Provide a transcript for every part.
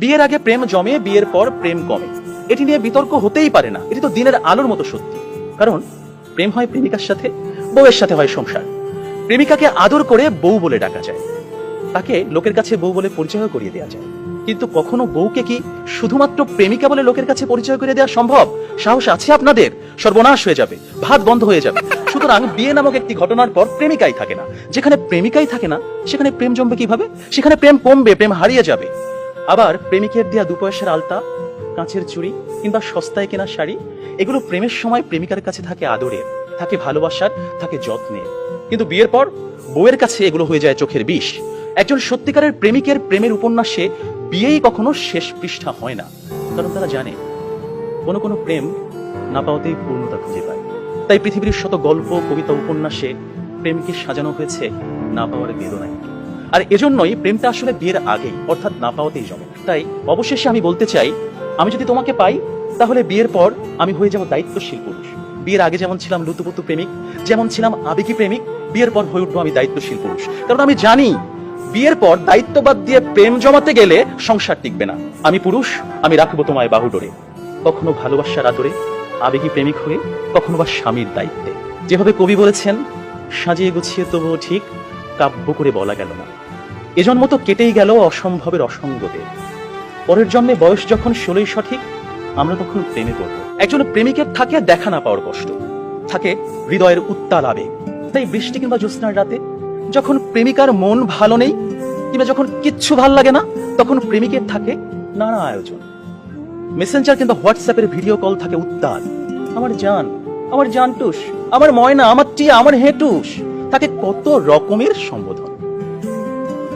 বিয়ের আগে প্রেম জমে, বিয়ের পর প্রেম কমে, এটি নিয়ে বিতর্ক হতেই পারে না। এটি তো দিনের আলোর মতো সত্যি। কারণ প্রেম হয় প্রেমিকার সাথে, বউয়ের সাথে হয় সংসার। প্রেমিকাকে আদর করে বউ বলে ডাকা যায়, তাকে লোকের কাছে বউ বলে পরিচয় করিয়ে দেওয়া যায়। কিন্তু কখনো বউকে কি শুধুমাত্র প্রেমিকা বলে লোকের কাছে পরিচয় করে দেওয়া সম্ভব? সাহস আছে আপনাদের? সর্বনাশ হয়ে যাবে, ভাত বন্ধ হয়ে যাবে। সুতরাং বিয়ে নামক একটি ঘটনার পর প্রেমিকাই থাকে না। যেখানে প্রেমিকাই থাকে না, সেখানে প্রেম জমবে কিভাবে? সেখানে প্রেম কমবে, প্রেম হারিয়ে যাবে। আবার প্রেমিকের দেয়া 2 পয়সার আলতা, কাঁচের চুড়ি কিংবা সস্তায় কেনা শাড়ি, এগুলো প্রেমের সময় প্রেমিকার কাছে থাকে আদরের, থাকে ভালোবাসার, থাকে যত্নের। কিন্তু বিয়ের পর বউয়ের কাছে এগুলো হয়ে যায় চোখের বিষ। একজন সত্যিকারের প্রেমিকের প্রেমের উপন্যাসে বিয়েই কখনো শেষ পৃষ্ঠা হয় না। কারণ তারা জানে কোনো কোনো প্রেম না পাওয়াতেই পূর্ণতা খুঁজে পায়। তাই পৃথিবীর শত গল্প, কবিতা, উপন্যাসে প্রেমকে সাজানো হয়েছে না পাওয়ার বেদনায়। আর এজন্যই প্রেমটা আসলে বিয়ের আগেই, অর্থাৎ না পাওয়াতেই জমে। তাই অবশেষে আমি বলতে চাই, আমি যদি তোমাকে পাই তাহলে বিয়ের পর আমি হয়ে যাব দায়িত্বশীল পুরুষ। বিয়ের আগে যেমন ছিলাম লুতুপুতু প্রেমিক, যেমন ছিলাম আবেগী প্রেমিক, বিয়ের পর হয়ে উঠবো আমি দায়িত্বশীল পুরুষ। কারণ আমি জানি বিয়ের পর দায়িত্ববাদ দিয়ে প্রেম জমাতে গেলে সংসার টিকবে না। আমি পুরুষ, আমি রাখবো তোমায় বাহুডোরে, কখনো ভালোবাসার আদরে, আবেগী প্রেমিক হয়ে, কখনো বা স্বামীর দায়িত্বে। যেভাবে কবি বলেছেন, সাজিয়ে গুছিয়ে তবুও ঠিক কাব্য করে বলা গেল না। এজন্ম তো কেটেই গেল অসম্ভবের অসঙ্গতে। পরের জন্মে বয়স যখন 16ই সঠিক, আমরা তখন প্রেমে পড়ব। একজন প্রেমিকের থাকে দেখা না পাওয়ার কষ্ট, থাকে হৃদয়ের উত্তাল আবেগ। তাই বৃষ্টি কিংবা জ্যোৎস্নার রাতে যখন প্রেমিকার মন ভালো নেই, কিংবা যখন কিচ্ছু ভাল লাগে না, তখন প্রেমিকের থাকে নানা আয়োজন। মেসেঞ্জার কিংবা হোয়াটসঅ্যাপের ভিডিও কল থাকে উত্তাল। আমার জান, আমার জানটুস, আমার ময়না, আমার টিয়া, আমার হেটুস, থাকে কত রকমের সম্বোধন।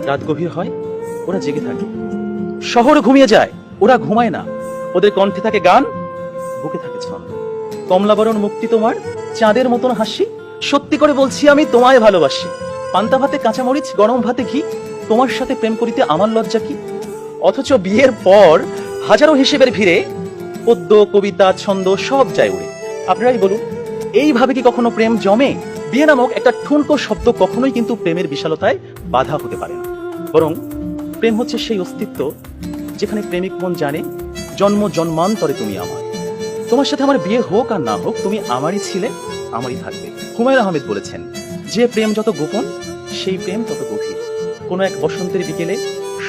রাত গভীর হয়, ওরা জেগে থাকে। শহর ঘুমিয়ে যায়, ওরা ঘুমায় না। ওদের কণ্ঠে থাকে গান, বুকে থাকে ছন্দ। কমলাবরণ মুক্তি তোমার, চাঁদের মতন হাসি, সত্যি করে বলছি আমি তোমায় ভালোবাসি। পান্তা ভাতে কাঁচামরিচ, গরম ভাতে ঘি, তোমার সাথে প্রেম করিতে আমার লজ্জা কি। অথচ বিয়ের পর হাজারো হিসেবের ভিড়ে পদ্য, কবিতা, ছন্দ সব যায় উড়ে। আপনারাই বলুন, এইভাবে কি কখনো প্রেম জমে? বিয়ে নামক একটা ঠুনকো শব্দ কখনোই কিন্তু প্রেমের বিশালতায় বাধা হতে পারে না। বরং প্রেম হচ্ছে সেই অস্তিত্ব যেখানে প্রেমিক মন জানে জন্ম জন্মান্তরে তুমি আমার। তোমার সাথে আমার বিয়ে হোক আর না হোক, তুমি আমারই ছিলে, আমারই থাকবে। হুমায়ুন আহমেদ বলেছেন, যে প্রেম যত গোপন, সেই প্রেম তত গভীর। কোনো এক বসন্তের বিকেলে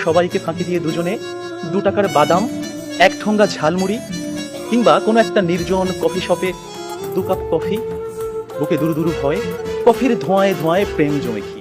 সবাইকে ফাঁকি দিয়ে দুজনে 2 টাকার বাদাম, 1 ঠোঙ্গা ঝালমুড়ি, কিংবা কোনো একটা নির্জন কফি শপে 2 কাপ কফি, বুকে দুরু দুরু ভয়, কফির ধোঁয়ায় ধোঁয়ায় প্রেম জমে কি।